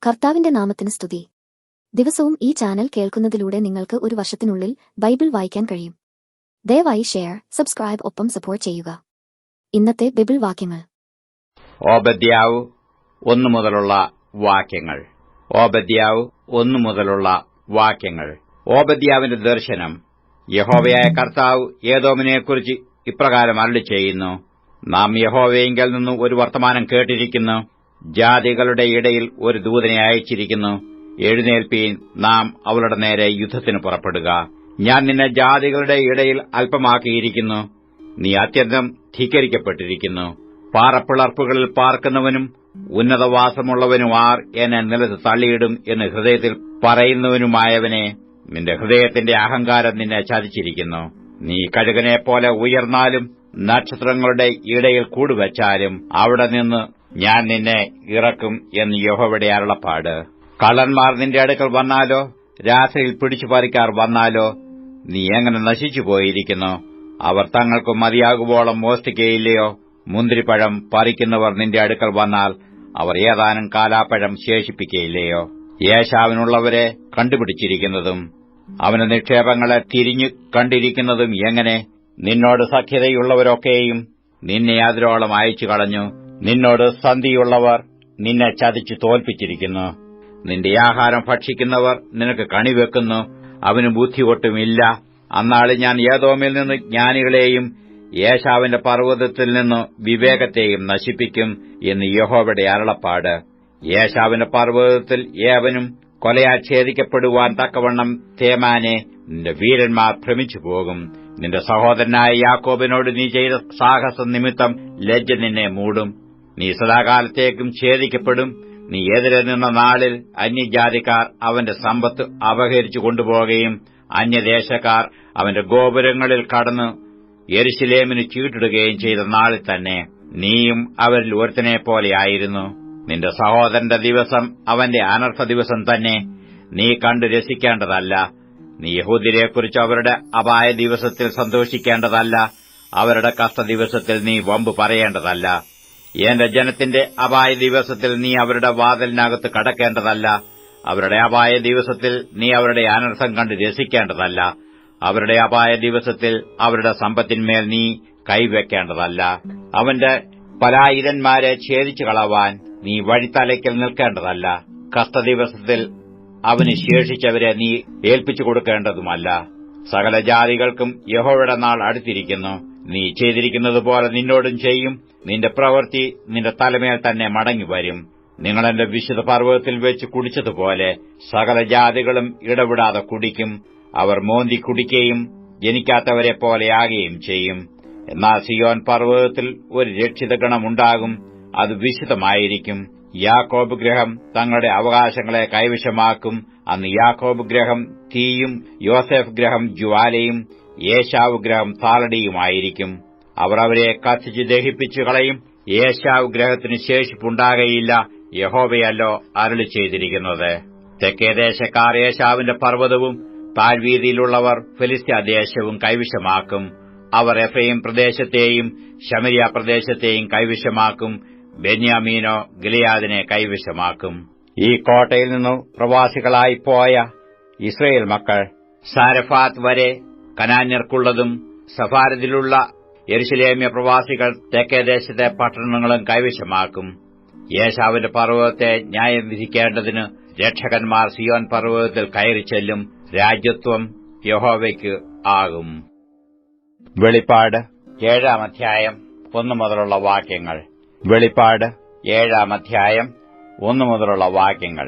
കർത്താവിന്റെ നാമത്തിന് സ്തുതി. ദിവസവും ഈ ചാനൽ കേൾക്കുന്നതിലൂടെ നിങ്ങൾക്ക് ഒരു വർഷത്തിനുള്ളിൽ ബൈബിൾ വായിക്കാൻ കഴിയും. ദയവായി ഷെയർ, സബ്സ്ക്രൈബ് ഒപ്പം സപ്പോർട്ട് ചെയ്യുക. ഇന്നത്തെ ബൈബിൾ വാക്യങ്ങൾ. ഓബദ്യാവ് 1 മുതലുള്ള വാക്യങ്ങൾ. ഓബദ്യാവ് 1 മുതലുള്ള വാക്യങ്ങൾ. ഓബദ്യാവിന്റെ ദർശനം. യഹോവയായ കർത്താവ് ഏദോമിനെക്കുറിച്ച് ഇപ്രകാരം അരുളിച്ചെയ്യുന്നു. നാം യഹോവയിങ്കൽ നിന്ന് ഒരു വർത്തമാനം കേട്ടിരിക്കുന്നു. ജാതികളുടെ ഇടയിൽ ഒരു ദൂതനെ അയച്ചിരിക്കുന്നു. എഴുന്നേൽപ്പീൻ, നാം അവളുടെ നേരെ യുദ്ധത്തിന് പുറപ്പെടുക. ഞാൻ നിന്നെ ജാതികളുടെ ഇടയിൽ അല്പമാക്കിയിരിക്കുന്നു. നീ അത്യന്തം ധിക്കരിക്കപ്പെട്ടിരിക്കുന്നു. പാറപ്പിളർപ്പുകളിൽ പാർക്കുന്നവനും ഉന്നതവാസമുള്ളവനും ആർ എന്നെ നിലത്ത് തള്ളിയിടും എന്ന് ഹൃദയത്തിൽ പറയുന്നവനുമായവനെ, നിന്റെ ഹൃദയത്തിന്റെ അഹങ്കാരം നിന്നെ ചതിച്ചിരിക്കുന്നു. നീ കഴുകനെപ്പോലെ ഉയർന്നാലും നക്ഷത്രങ്ങളുടെ ഇടയിൽ കൂടുവച്ചാലും അവിടെ നിന്ന് ഞാൻ നിന്നെ ഇറക്കും എന്ന് യഹോവയുടെ അരുളപ്പാട്. കള്ളന്മാർ നിന്റെ അടുക്കൽ വന്നാലോ, രാത്രിയിൽ പിടിച്ചുപറിക്കാർ വന്നാലോ, നീ എങ്ങനെ നശിച്ചുപോയിരിക്കുന്നു? അവർ തങ്ങൾക്ക് മതിയാകുവോളം മോഷ്ടിക്കയില്ലയോ? മുന്തിരിപ്പഴം പറിക്കുന്നവർ നിന്റെ അടുക്കൽ വന്നാൽ അവർ ഏതാനും കാലാപ്പഴം ശേഷിപ്പിക്കയില്ലയോ? ഏശാവിനുള്ളവരെ കണ്ടുപിടിച്ചിരിക്കുന്നതും അവന്റെ നിക്ഷേപങ്ങളെ തിരിഞ്ഞു കണ്ടിരിക്കുന്നതും എങ്ങനെ? നിന്നോട് സഖ്യതയുള്ളവരൊക്കെയും നിന്നെ അതിരോളം അയച്ചു കളഞ്ഞു. നിന്നോട് സന്ധിയുള്ളവർ നിന്നെ ചതിച്ചു തോൽപ്പിച്ചിരിക്കുന്നു. നിന്റെ ആഹാരം ഭക്ഷിക്കുന്നവർ നിനക്ക് കണിവെക്കുന്നു. അവന് ബുദ്ധി ഒട്ടുമില്ല. അന്നാളിൽ ഞാൻ ഏദോമിൽ നിന്ന് ജ്ഞാനികളെയും ഏശാവിന്റെ പർവ്വതത്തിൽ നിന്ന് വിവേകത്തെയും നശിപ്പിക്കും എന്ന് യഹോവയുടെ അരുളപ്പാട്. ഏശാവിന്റെ പർവ്വതത്തിൽ ഏവനും കൊലയാൽ ഛേദിക്കപ്പെടുവാൻ തക്കവണ്ണം തേമാനെ, നിന്റെ വീരന്മാർ ഭ്രമിച്ചുപോകും. നിന്റെ സഹോദരനായ യാക്കോബിനോട് നീ ചെയ്ത സാഹസ നിമിത്തം ലജ്ജ നിന്നെ മൂടും. നീ സദാകാലത്തേക്കും ഛേദിക്കപ്പെടും. നീ എതിരെ നിന്ന നാളിൽ അന്യജാതിക്കാർ അവന്റെ സമ്പത്ത് അപഹരിച്ചു കൊണ്ടുപോകുകയും അന്യദേശക്കാർ അവന്റെ ഗോപുരങ്ങളിൽ കടന്ന് യെരുശലേമിന് ചീട്ടിടുകയും ചെയ്ത നാളിൽ തന്നെ നീയും അവരിൽ ഒരുത്തനെപ്പോലെയായിരുന്നു. നിന്റെ സഹോദരന്റെ ദിവസം അവന്റെ അനർത്ഥ ദിവസം തന്നെ. നീ കണ്ടു രസിക്കേണ്ടതല്ല. നീ യഹൂദ്യരെക്കുറിച്ച് അവരുടെ അപായ ദിവസത്തിൽ സന്തോഷിക്കേണ്ടതല്ല. അവരുടെ കഷ്ടദിവസത്തിൽ നീ വമ്പ് പറയേണ്ടതല്ല. എന്റെ ജനത്തിന്റെ അപായ ദിവസത്തിൽ നീ അവരുടെ വാതിലിനകത്ത് കടക്കേണ്ടതല്ല. അവരുടെ അപായ ദിവസത്തിൽ നീ അവരുടെ അനർത്ഥം കണ്ട് രസിക്കേണ്ടതല്ല. അവരുടെ അപായ ദിവസത്തിൽ അവരുടെ സമ്പത്തിന്മേൽ നീ കൈവയ്ക്കേണ്ടതല്ല. അവന്റെ പലായുധന്മാരെ ഛേദിച്ചു കളവാൻ നീ വഴിത്തലയ്ക്കൽ നിൽക്കേണ്ടതല്ല. കഷ്ടദിവസത്തിൽ അവന് ശേഷിച്ചവരെ നീ ഏൽപ്പിച്ചു കൊടുക്കേണ്ടതുമല്ല. സകല ജാതികൾക്കും യഹോവയുടെ നാൾ അടുത്തിരിക്കുന്നു. നീ ചെയ്തിരിക്കുന്നതുപോലെ നിന്നോടും ചെയ്യും. നിന്റെ പ്രവൃത്തി നിന്റെ തലമേൽ തന്നെ മടങ്ങിവരും. നിങ്ങൾ എന്റെ വിശുദ്ധ പർവ്വതത്തിൽ വെച്ച് കുടിച്ചതുപോലെ സകല ജാതികളും ഇടവിടാതെ കുടിക്കും. അവർ മോന്തി കുടിക്കുകയും ജനിക്കാത്തവരെ പോലെയാകുകയും ചെയ്യും. എന്നാൽ സിയോൻ പർവ്വതത്തിൽ ഒരു രക്ഷിതഗണമുണ്ടാകും. അത് വിശുദ്ധമായിരിക്കും. യാക്കോബ് ഗൃഹം തങ്ങളുടെ അവകാശങ്ങളെ കൈവശമാക്കും. അന്ന് യാക്കോബ് ഗൃഹം തീയും യോസേഫ് ഗൃഹം ജ്വാലയും ഏശാവ് ഗൃഹം താളടിയുമായിരിക്കും. അവർ അവരെ കത്തിച്ച് ദഹിപ്പിച്ചു കളയും. ഏശാവ് ഗ്രഹത്തിന് ശേഷിപ്പുണ്ടാകയില്ല. യഹോവയല്ലോ അരുളി ചെയ്തിരിക്കുന്നത്. തെക്കേദേശക്കാർ ഏശാവിന്റെ പർവ്വതവും താഴ്വീതിയിലുള്ളവർ ഫെലിസ്ത്യദേശവും കൈവശമാക്കും. അവർ എഫ്രയീം പ്രദേശത്തെയും ശമരിയ പ്രദേശത്തെയും കൈവശമാക്കും. ബെന്യാമീനോ ഗിലെയാദിനെ കൈവശമാക്കും. ഈ കോട്ടയിൽ നിന്നു പ്രവാസികളായി പോയ ഇസ്രയേൽ മക്കൾ സാരഫാത്ത് വരെ കനാന്യർക്കുള്ളതും സഫാരദിലുള്ള യെരുശലേമ്യ പ്രവാസികൾ തെക്കേദേശത്തെ പട്ടണങ്ങളും കൈവശമാക്കും. ഏശാവിന്റെ പർവ്വതത്തെ ന്യായം വിധിക്കേണ്ടതിന് രക്ഷകന്മാർ സിയോൻ പർവ്വതത്തിൽ കയറിച്ചെല്ലും. രാജ്യത്വം യഹോവയ്ക്ക് ആകും. വെളിപ്പാട് 7-ാം അധ്യായം 1 മുതലുള്ള വാക്യങ്ങൾ. വെളിപ്പാട് 7-ാം അധ്യായം 1 മുതലുള്ള വാക്യങ്ങൾ.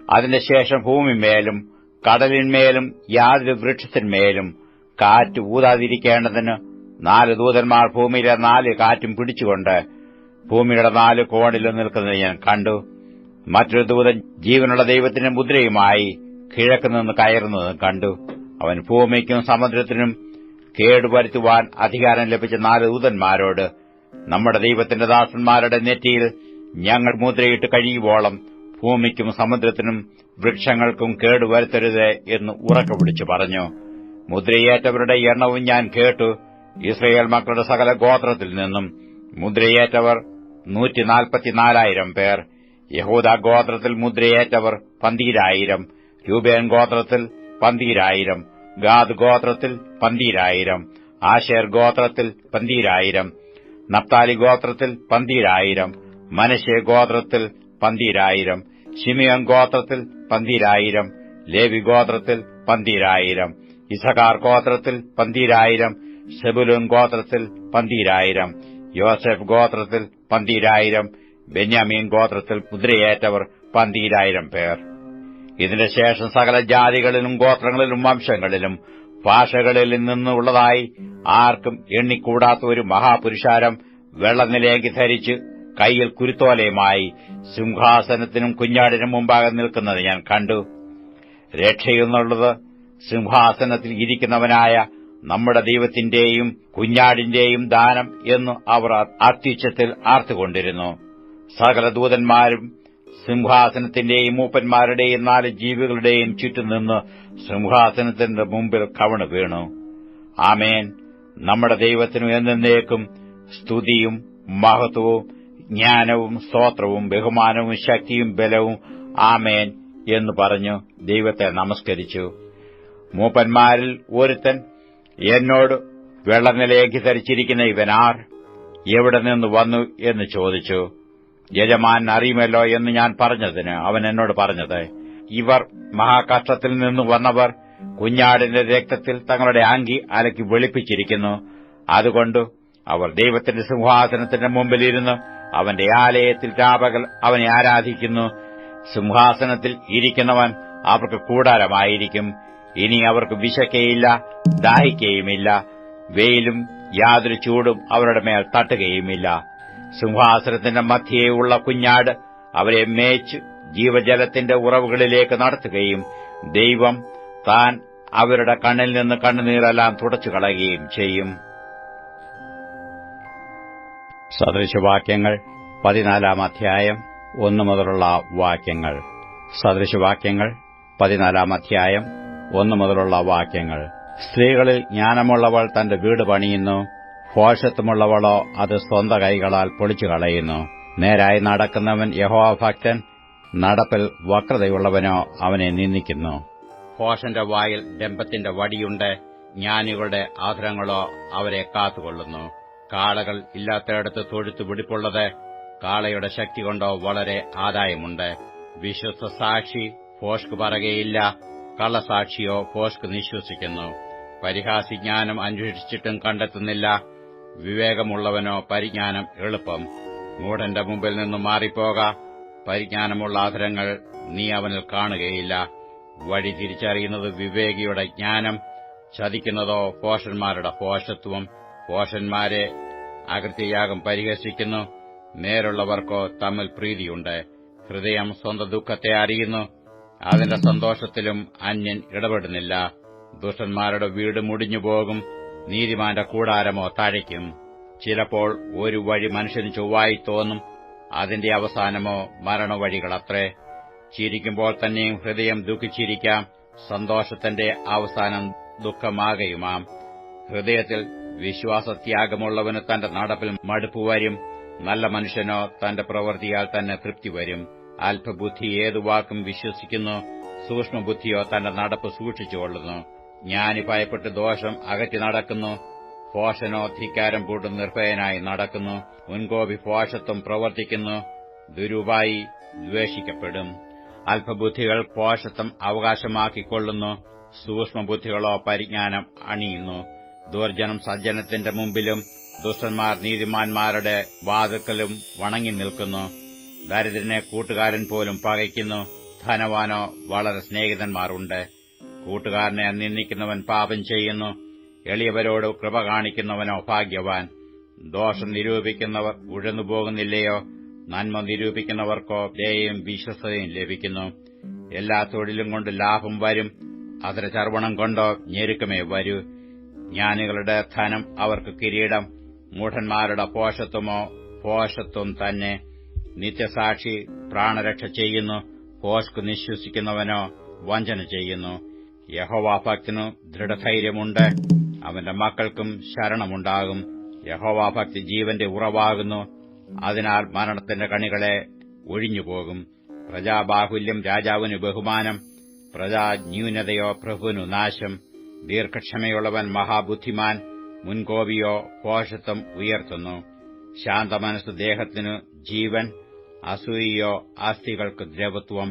അതിന്റെ ശേഷം ഭൂമിമേലും കടലിന്മേലും യാതൊരു വൃക്ഷത്തിന്മേലും കാറ്റ് ഊതാതിരിക്കേണ്ടതിന് 4 ദൂതന്മാർ ഭൂമിയിലെ 4 കാറ്റും പിടിച്ചുകൊണ്ട് ഭൂമിയുടെ 4 കോണിലും നിൽക്കുന്നത് ഞാൻ കണ്ടു. മറ്റൊരു ദൂതൻ ജീവനുള്ള ദൈവത്തിന്റെ മുദ്രയുമായി കിഴക്കുനിന്ന് കയറുന്നതും കണ്ടു. അവൻ ഭൂമിക്കും സമുദ്രത്തിനും കേടുവരുത്തുവാൻ അധികാരം ലഭിച്ച 4 ദൂതന്മാരോട്, നമ്മുടെ ദൈവത്തിന്റെ ദാസന്മാരുടെ നെറ്റിയിൽ ഞങ്ങൾ മുദ്രയിട്ട് കഴിയുവോളം ഭൂമിക്കും സമുദ്രത്തിനും വൃക്ഷങ്ങൾക്കും കേടുവരുത്തരുത് എന്ന് ഉറക്കെ വിളിച്ചു പറഞ്ഞു. മുദ്രയേറ്റവരുടെ എണ്ണവും ഞാൻ കേട്ടു. ഇസ്രയേൽ മക്കളുടെ സകല ഗോത്രത്തിൽ നിന്നും മുദ്രയേറ്റവർ 144,000 പേർ. യഹൂദാ ഗോത്രത്തിൽ മുദ്രയേറ്റവർ 12000, രൂബേൻ ഗോത്രത്തിൽ 12000, ഗാദ് ഗോത്രത്തിൽ 12000, ആശേർ ഗോത്രത്തിൽ 12000, നഫ്താലി ഗോത്രത്തിൽ 12000, മനശ്ശെ ഗോത്രത്തിൽ 12000, ശിമിയോൻ ഗോത്രത്തിൽ 12000, ലേവി ഗോത്രത്തിൽ 12000, ഇസഖാർ ഗോത്രത്തിൽ 12000, സെബുലൂൻ ഗോത്രത്തിൽ 12000, യോസെഫ് ഗോത്രത്തിൽ 12000, ബെന്യാമീൻ ഗോത്രത്തിൽ മുദ്രയേറ്റവർ 12000 പേർ. ഇതിന്റെ ശേഷം സകല ജാതികളിലും ഗോത്രങ്ങളിലും വംശങ്ങളിലും ഭാഷകളിൽ നിന്നുള്ളതായി ആർക്കും എണ്ണിക്കൂടാത്ത ഒരു മഹാപുരുഷാരം വെള്ളനിലേങ്കി ധരിച്ച് കൈയിൽ കുരുത്തോലയുമായി സിംഹാസനത്തിനും കുഞ്ഞാടിനും മുമ്പാകെ നിൽക്കുന്നത് ഞാൻ കണ്ടു. രക്ഷയെന്നുള്ളത് സിംഹാസനത്തിൽ ഇരിക്കുന്നവനായ നമ്മുടെ ദൈവത്തിന്റെയും കുഞ്ഞാടിന്റെയും ദാനം എന്ന് അവർ അത്യുച്ചത്തിൽ ആർത്തുകൊണ്ടിരുന്നു. സകല ദൂതന്മാരും സിംഹാസനത്തിന്റെയും മൂപ്പന്മാരുടെയും 4 ജീവികളുടെയും ചുറ്റും നിന്ന് സിംഹാസനത്തിന്റെ മുമ്പിൽ കവണു വീണു. ആമേൻ. നമ്മുടെ ദൈവത്തിനു എന്നേക്കും സ്തുതിയും മഹത്വവും ജ്ഞാനവും സ്തോത്രവും ബഹുമാനവും ശക്തിയും ബലവും ആമേൻ എന്ന് പറഞ്ഞു ദൈവത്തെ നമസ്കരിച്ചു. മൂപ്പന്മാരിൽ ഒരുത്തൻ എന്നോട്, വെള്ളനിലേങ്കി ധരിച്ചിരിക്കുന്ന ഇവനാർ, എവിടെ നിന്ന് വന്നു എന്ന് ചോദിച്ചു. യജമാൻ അറിയുമല്ലോ എന്ന് ഞാൻ പറഞ്ഞതിന് അവൻ എന്നോട് പറഞ്ഞത്, ഇവർ മഹാകഷ്ടത്തിൽ നിന്ന് വന്നവർ കുഞ്ഞാടിന്റെ രക്തത്തിൽ തങ്ങളുടെ അങ്കി അലക്കി വെളുപ്പിച്ചിരിക്കുന്നു. അതുകൊണ്ട് അവർ ദൈവത്തിന്റെ സിംഹാസനത്തിന്റെ മുമ്പിലിരുന്ന് അവന്റെ ആലയത്തിൽ രാപകൽ അവനെ ആരാധിക്കുന്നു. സിംഹാസനത്തിൽ ഇരിക്കുന്നവൻ അവർക്ക് കൂടാരമായിരിക്കും. ഇനി അവർക്ക് വിശക്കയില്ല, ദാഹിക്കയുമില്ല. വെയിലും യാതൊരു ചൂടും അവരുടെ മേൽ തട്ടുകയുമില്ല. സിംഹാസനത്തിന്റെ മധ്യേയുള്ള കുഞ്ഞാട് അവരെ മേച്ച് ജീവജലത്തിന്റെ ഉറവുകളിലേക്ക് നടത്തുകയും ദൈവം താൻ അവരുടെ കണ്ണിൽ നിന്ന് കണ്ണുനീരെല്ലാം തുടച്ചു കളയുകയും ചെയ്യും. സദൃശവാക്യങ്ങൾ 14 അധ്യായം 1 മുതലുള്ള വാക്യങ്ങൾ. സദൃശവാക്യങ്ങൾ 14 അധ്യായം 1 മുതലുള്ള വാക്യങ്ങൾ. സ്ത്രീകളിൽ ജ്ഞാനമുള്ളവൾ തന്റെ വീട് പണിയുന്നു, ഭോഷത്വമുള്ളവളോ അത് സ്വന്ത കൈകളാൽ പൊളിച്ചുകളയുന്നു. നേരായി നടക്കുന്നവൻ യഹോവാഭക്തൻ, നടപ്പിൽ വക്രതയുള്ളവനോ അവനെ നിന്ദിക്കുന്നു. ഭോഷന്റെ വായിൽ ഡംഭത്തിന്റെ വടിയുണ്ട്, ജ്ഞാനികളുടെ ആദരങ്ങളോ അവരെ കാത്തുകൊള്ളുന്നു. കാളകൾ ഇല്ലാത്തയിടത്ത് തൊഴുത്തു പിടിപ്പുള്ളത്, കാളയുടെ ശക്തി കൊണ്ടോ വളരെ ആദായമുണ്ട്. വിശ്വസ്ത സാക്ഷി ഭോഷ്ക് പറയുകയില്ല, കള്ളസാക്ഷിയോ ഭോഷ്ക് നിശ്വസിക്കുന്നു. പരിഹാസി ജ്ഞാനം അന്വേഷിച്ചിട്ടും കണ്ടെത്തുന്നില്ല, വിവേകമുള്ളവനോ പരിജ്ഞാനം എളുപ്പം. മൂഢന്റെ മുമ്പിൽ നിന്നും മാറിപ്പോക, പരിജ്ഞാനമുള്ള ആദരങ്ങൾ നീ അവനിൽ കാണുകയില്ല. വഴി തിരിച്ചറിയുന്നത് വിവേകിയുടെ ജ്ഞാനം, ചതിക്കുന്നതോ ഭോഷന്മാരുടെ ഭോഷത്വം. ഭോഷന്മാരെ അകൃത്യയാഗം പരിഹസിക്കുന്നു, നേരുള്ളവർക്കോ തമ്മിൽ പ്രീതിയുണ്ട്. ഹൃദയം സ്വന്തം ദുഃഖത്തെ അറിയുന്നു, അതിന്റെ സന്തോഷത്തിലും അന്യൻ ഇടപെടുന്നില്ല. ദുഷ്ടന്മാരുടെ വീട് മുടിഞ്ഞുപോകും, നീതിമാന്റെ കൂടാരമോ തഴയ്ക്കും. ചിലപ്പോൾ ഒരു വഴി മനുഷ്യന് ചൊവ്വായി തോന്നും, അതിന്റെ അവസാനമോ മരണവഴികളത്രേ. ചിരിക്കുമ്പോൾ തന്നെയും ഹൃദയം ദുഃഖിച്ചിരിക്കാം, സന്തോഷത്തിന്റെ അവസാനം ദുഃഖമാകയുമാം. ഹൃദയത്തിൽ വിശ്വാസത്യാഗമുള്ളവന് തന്റെ നടപ്പിൽ മടുപ്പ് വരും, നല്ല മനുഷ്യനോ തന്റെ പ്രവൃത്തിയാൽ തന്നെ തൃപ്തി വരും. അല്പബുദ്ധി ഏതു വാക്കും വിശ്വസിക്കുന്നു, സൂക്ഷ്മബുദ്ധിയോ തന്റെ നടപ്പ് സൂക്ഷിച്ചുകൊള്ളുന്നു. ജ്ഞാനി ഭയപ്പെട്ട് ദോഷം അകറ്റി നടക്കുന്നു, ഭോഷനോ ധിക്കാരം പൂട്ട് നിർഭയനായി നടക്കുന്നു. മുൻകോപി ഭോഷത്വം പ്രവർത്തിക്കുന്നു, ദുരുപായി ദ്വേഷിക്കപ്പെടും. അല്പബുദ്ധികൾ ഭോഷത്വം അവകാശമാക്കിക്കൊള്ളുന്നു, സൂക്ഷ്മബുദ്ധികളോ പരിജ്ഞാനം അണിയുന്നു. ദുർജനം സജ്ജനത്തിന്റെ മുമ്പിലും ദുഷ്ടന്മാർ നീതിമാന്മാരുടെ വാതിൽക്കലും വണങ്ങി നിൽക്കുന്നു. ദരിദ്രനെ കൂട്ടുകാരൻ പോലും പകയ്ക്കുന്നു, ധനവാനോ വളരെ സ്നേഹിതന്മാരുണ്ട്. കൂട്ടുകാരനെ നിന്ദിക്കുന്നവൻ പാപം ചെയ്യുന്നു, എളിയവരോട് കൃപ കാണിക്കുന്നവനോ ഭാഗ്യവാൻ. ദോഷം നിരൂപിക്കുന്നവർ ഉഴന്നുപോകുന്നില്ലയോ, നന്മ നിരൂപിക്കുന്നവർക്കോ ദയയും വിശ്വസ്തയും ലഭിക്കുന്നു. എല്ലാ തൊഴിലും കൊണ്ട് ലാഭം വരും, അതര ചർവണം കൊണ്ടോ ഞെരുക്കമേ വരൂ. ജ്ഞാനികളുടെ ധനം അവർക്ക് കിരീടം, മൂഢന്മാരുടെ ഭോഷത്വമോ ഭോഷത്വം തന്നെ. നിത്യസാക്ഷി പ്രാണരക്ഷ ചെയ്യുന്നു, ഭോഷ്ക് നിശ്വസിക്കുന്നവനോ വഞ്ചന ചെയ്യുന്നു. യഹോവാഭക്തനു ദൃഢധൈര്യമുണ്ട്, അവന്റെ മക്കൾക്കും ശരണമുണ്ടാകും. യഹോവാഭക്തി ജീവന്റെ ഉറവാകുന്നു, അതിനാൽ മരണത്തിന്റെ കണികളെ ഒഴിഞ്ഞുപോകും. പ്രജാബാഹുല്യം രാജാവിന് ബഹുമാനം, പ്രജാന്യൂനതയോ പ്രഭുവിനു നാശം. ദീർഘക്ഷമയുള്ളവൻ മഹാബുദ്ധിമാൻ, മുൻകോപിയോ ഭോഷത്വം ഉയർത്തുന്നു. ശാന്തമനസ്സ് ദേഹത്തിനു ജീവൻ, അസൂയയോ അസ്ഥികൾക്ക് ദ്രവത്വം.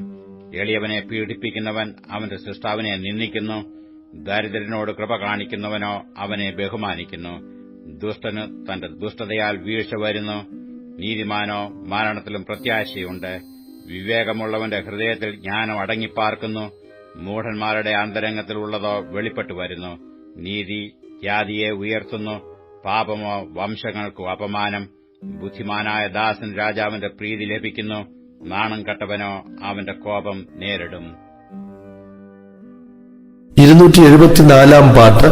എളിയവനെ പീഡിപ്പിക്കുന്നവൻ അവന്റെ സൃഷ്ടാവിനെ നിന്ദിക്കുന്നു. ദരിദ്രനോട് കൃപ കാണിക്കുന്നവനോ അവനെ ബഹുമാനിക്കുന്നു. ദുഷ്ടന് തന്റെ ദുഷ്ടതയാൽ വീഴ്ച വരുന്നു. നീതിമാനോ മരണത്തിലും പ്രത്യാശയുണ്ട്. വിവേകമുള്ളവന്റെ ഹൃദയത്തിൽ ജ്ഞാനം അടങ്ങിപ്പാർക്കുന്നു. മൂഢന്മാരുടെ അന്തരംഗത്തിലുള്ളതോ വെളിപ്പെട്ടു വരുന്നു. നീതി ജാതിയെ ഉയർത്തുന്നു, പാപമോ വംശങ്ങൾക്കു അപമാനം. ബുദ്ധിമാനായ ദാസൻ രാജാവിന്റെ പ്രീതി ലഭിക്കുന്നു. നാണം കെട്ടവനോ അവന്റെ കോപം നേരിടും. 274 പാട്ട്.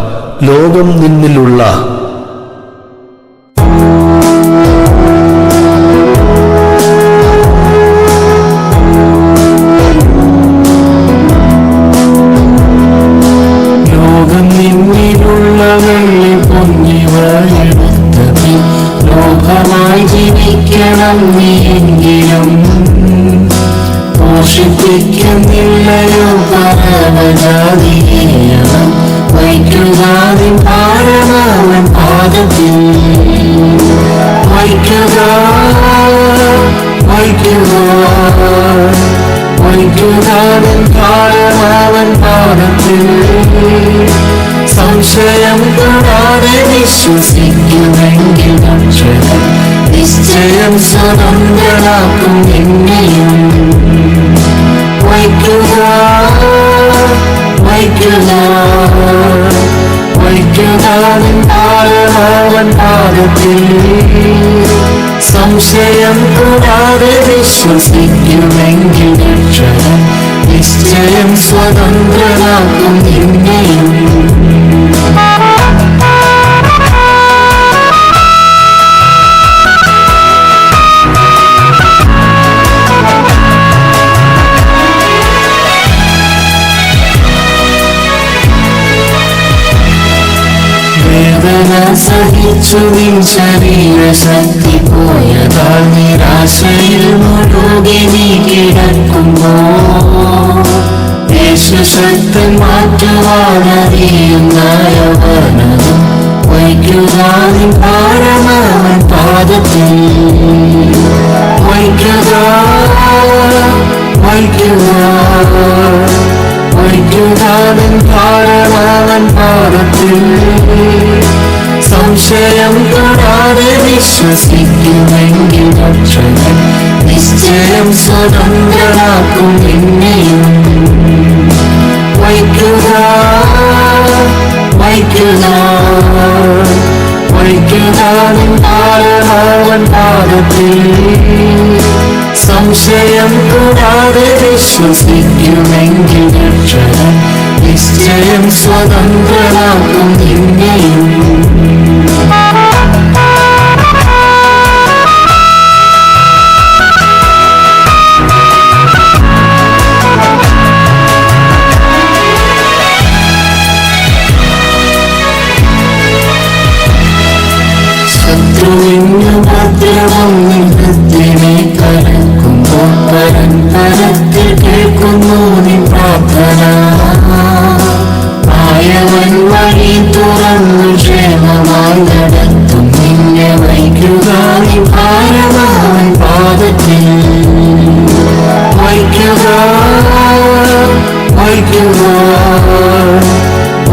ലോകം നിന്നിലുള്ള. ലോകം നിന്നിലുള്ള വെള്ളി പൊന്നിവയെടുത്തത് ലോകമായി ജീവിക്കണം നീയെങ്കിലും പോഷിപ്പിക്കുന്നില്ലയോ പരമജാതിയേയവൻ വയ്ക്കുകാതിൻ ഭാരമാവൻ പാദത്തിൽ വയ്ക്കുകാതിൻ ഭാരമാവൻ പാദത്തിൽ സംശയം കൂടാതെ വിശ്വസിക്കുമെങ്കിൽ രക്ഷകൻ നിശ്ചയം സ്വതന്ത്രനാക്കും എന്നെയും. വയ്ക്കുകാതിൻ ഭാരമാവൻ പാദത്തിൽ സംശയം കൂടാതെ വിശ്വസിക്കുമെങ്കിൽ രക്ഷകൻ നിശ്ചയം സ്വതന്ത്രനാക്കും എന്നെയും. വേദന സഹിച്ചു നിൻ ശരീരശക്തി പോയതാൽ നിരാശയിൽ മുഴുകി നീ കിടക്കുമ്പോ ദേശശക്തൻ മാറ്റുവാനറിയുന്നവനതും വയ്ക്കുകാതിൻ ഭാരമാവൻ പാദത്തിൽ വയ്ക്കുകാതിൻ ഭാരമാവൻ പാദത്തിൽ സംശയം കൂടാതെ വിശ്വസിക്കുമെങ്കിൽ രക്ഷകൻ നിശ്ചയം സ്വതന്ത്രനാക്കും എന്നെയും. വയ്ക്കുകാതിൻ ഭാരമാവൻ പാദത്തിൽ സംശയം കൂടാതെ വിശ്വസിക്കുമെങ്കിൽ രക്ഷകൻ നിശ്ചയം സ്വതന്ത്രനാക്കും എന്നെയും. ശത്രുവിന് ഭദ്രവും ഹൃദയമേ കലക്കുമ്പോൾ പരമ്പരത്തിൽ കേൾക്കുന്നു നിൻ പ്രാർത്ഥന. ആയവൻ വഴി തുറന്നു ക്ഷേമമായി നടത്തും നിന്നെ. വയ്ക്കുകാതിൻ ഭാരമാവൻ പാദത്തിൽ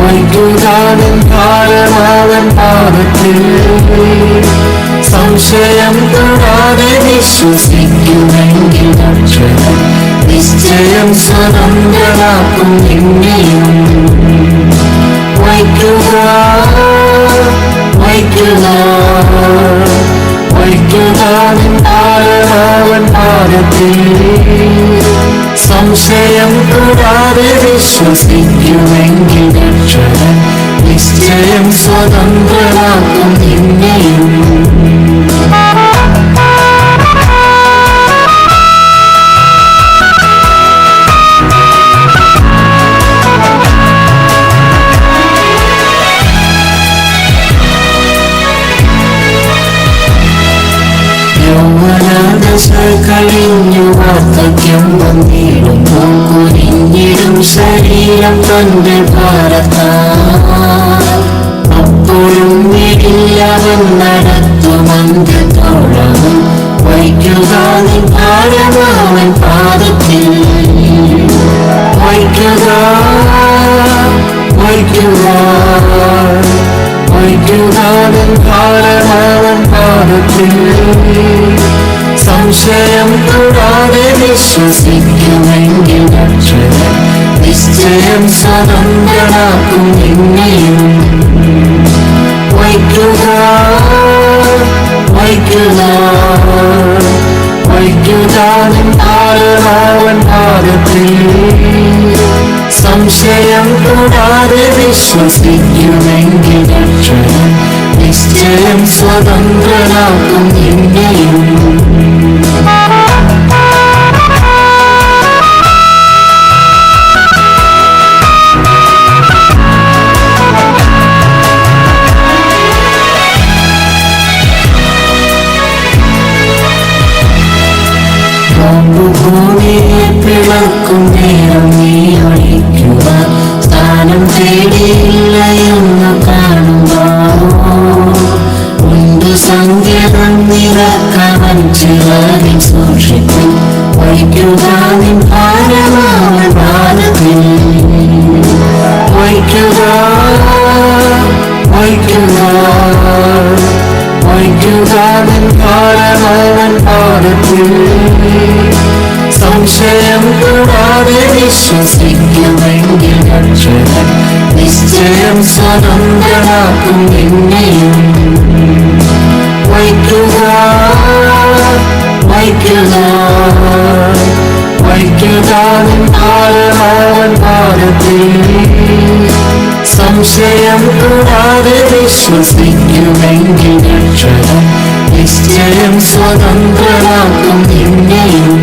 വയ്ക്കുകാതിൻ ഭാരമാവൻ പാദത്തിൽ സംശയം കൂടാതെ വിശ്വസിക്കുമെങ്കിൽ രക്ഷകൻ നിശ്ചയം സ്വതന്ത്രനാക്കും എന്നെയും. വയ്ക്കുകാതിൻ ഭാരമാവൻ പാദത്തിൽ സംശയം കൂടാതെ വിശ്വസിക്കുമെങ്കിൽ രക്ഷകൻ നിശ്ചയം സ്വതന്ത്രനാക്കും എന്നെയും. യൗവനദശ കഴിഞ്ഞു ശരീരം തന്റെ ഭാരത്താൽ അപ്പോഴും വീടില്ലവൻ നടത്തുമന്ത്യത്തോളം വയ്ക്കുക നിൻ ഭാരമാവൻ പാദത്തിൽ വയ്ക്കുക വയ്ക്കുക വയ്ക്കുക നിൻ ഭാരമാവൻ പാദത്തിൽ സംശയം കൂടാതെ വിശ്വസിക്കുമെങ്കിൽ രക്ഷകൻ നിശ്ചയം സ്വതന്ത്രനാക്കും നിന്നെയും വയ്ക്കുക വയ്ക്കുക വയ്ക്കുക നിൻ ഭാരമാവൻ പാദത്തിൽ സംശയം കൂടാതെ വിശ്വസിക്കുമെങ്കിൽ രക്ഷകൻ നിശ്ചയം സ്വതന്ത്രനാക്കും നിന്നെയും ഭൂമിയെ പിളർക്കും നേരം നീ ഒഴിക്കുക സ്ഥാനം തേടിയില്ലയെന്ന് കാണുമ്പോൾ മുൻപ് സങ്കേതം നിറക്കവൻ ചിലരിൽ സൂക്ഷിക്കും വയ്ക്കുക നിൻ ഭാരമാവൻ പാദത്തിൽ വയ്ക്കുക വയ്ക്കുക വയ്ക്കുക നിൻ ഭാരമാവൻ പാദത്തിൽ സംശയം കൂടാതെ വിശ്വസിക്കുമെങ്കിൽ രക്ഷകൻ നിശ്ചയം സ്വതന്ത്രനാക്കും നിന്നെയും വയ്ക്കുക വയ്ക്കുക വയ്ക്കുക നിൻ ഭാരമാവൻ പാദത്തിൽ സംശയം കൂടാതെ വിശ്വസിക്കുമെങ്കിൽ രക്ഷകൻ നിശ്ചയം സ്വതന്ത്രനാക്കും നിന്നെയും